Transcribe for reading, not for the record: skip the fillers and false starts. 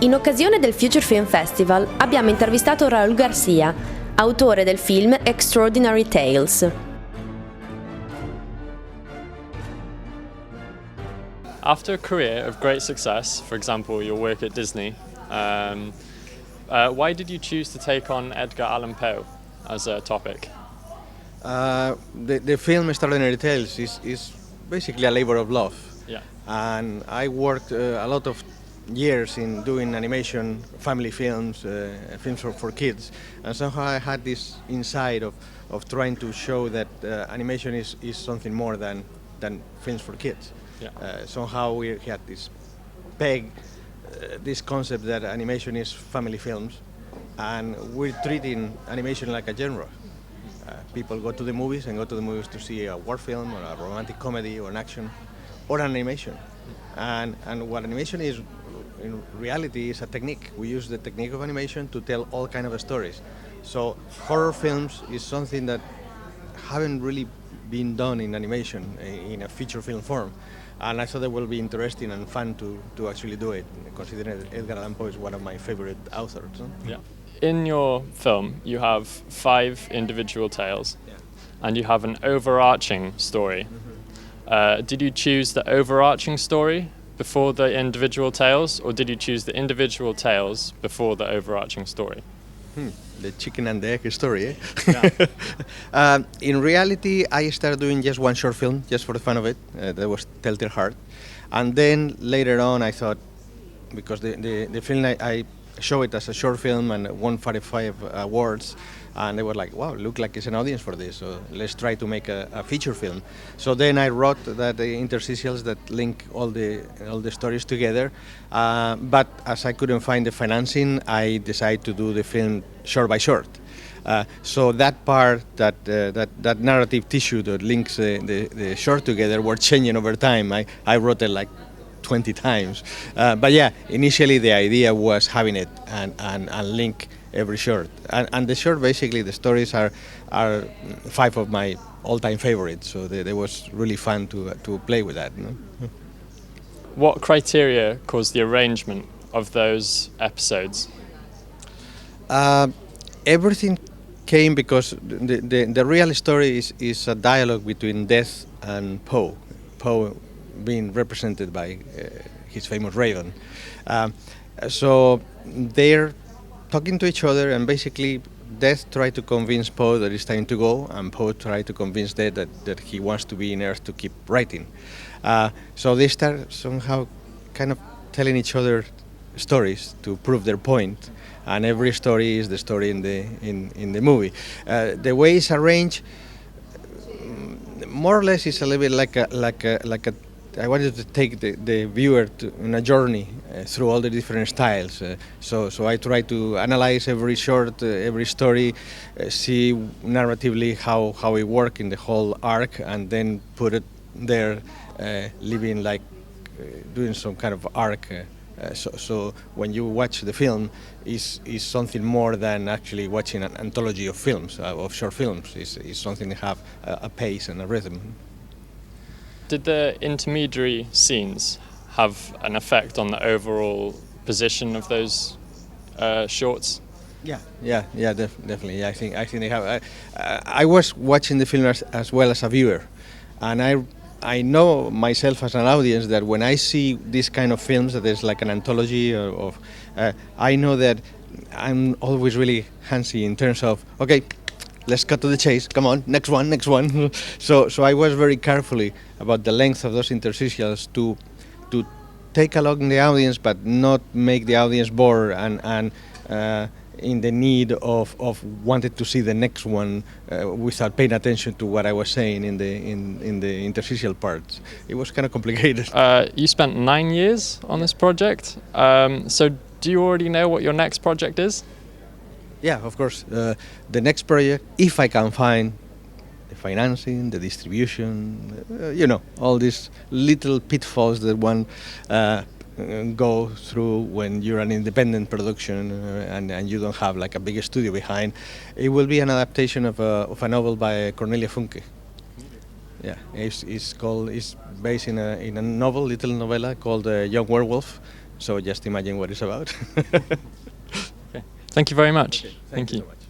In occasione del Future Film Festival abbiamo intervistato Raul Garcia, autore del film Extraordinary Tales. After a career of great success, for example, your work at Disney, why did you choose to take on Edgar Allan Poe as a topic? The film Extraordinary Tales is basically a labor of love. Yeah. And I worked a lot of years in doing animation, family films, films for kids, and somehow I had this inside of trying to show that animation is something more than films for kids. Yeah. Somehow we had this this concept that animation is family films, and we're treating animation like a genre. People go to the movies to see a war film or a romantic comedy or an action or an animation. And what animation is in reality is a technique. We use the technique of animation to tell all kind of stories. So horror films is something that haven't really been done in animation in a feature film form. And I thought it will be interesting and fun to actually do it, considering that Edgar Allan Poe is one of my favorite authors. Huh? Yeah. In your film, you have 5 individual tales, Yeah. and you have an overarching story. Mm-hmm. Did you choose the overarching story before the individual tales, or did you choose the individual tales before the overarching story? The chicken and the egg story, eh? Yeah. In reality, I started doing just one short film, just for the fun of it. That was Telltale Heart. And then later on, I thought, because the film I show it as a short film and won 45 awards, and they were like, wow, look like it's an audience for this, so let's try to make a feature film. So then I wrote the interstitials that link all the stories together, but as I couldn't find the financing, I decided to do the film short by short. So that part, that narrative tissue that links the short together were changing over time. I wrote it like 20 times. But yeah, initially the idea was having it and link every short. And the short, basically, the stories are 5 of my all-time favorites. So it was really fun to play with that. You know? What criteria caused the arrangement of those episodes? Everything came because the real story is a dialogue between Death and Poe. Poe being represented by his famous raven. So they're talking to each other, and basically Death tried to convince Poe that it's time to go, and Poe tried to convince Death that he wants to be in Earth to keep writing. So they start somehow kind of telling each other stories to prove their point, and every story is the story in the movie. The way it's arranged, more or less, is a little bit like a I wanted to take the viewer on a journey through all the different styles. So I try to analyze every short, every story, see narratively how it works in the whole arc, and then put it there, living like doing some kind of arc. So when you watch the film, is something more than actually watching an anthology of films, of short films. It's something that have a pace and a rhythm. Did the intermediary scenes have an effect on the overall position of those shorts? Yeah, definitely. Yeah, I think they have. I was watching the film as well as a viewer, and I know myself as an audience that when I see this kind of films, that there's like an anthology of, I know that I'm always really handsy in terms of, okay, let's cut to the chase. Come on, next one. So I was very carefully about the length of those interstitials to take along the audience, but not make the audience bored and in the need of wanted to see the next one without paying attention to what I was saying in the interstitial parts. It was kind of complicated. You spent 9 years on this project. So do you already know what your next project is? Yeah, of course. The next project, if I can find the financing, the distribution, all these little pitfalls that one go through when you're an independent production and you don't have like a big studio behind. It will be an adaptation of a novel by Cornelia Funke. Yeah, it's based in a little novella called Young Werewolf. So just imagine what it's about. Okay. Thank you very much. Okay, Thank you. so much.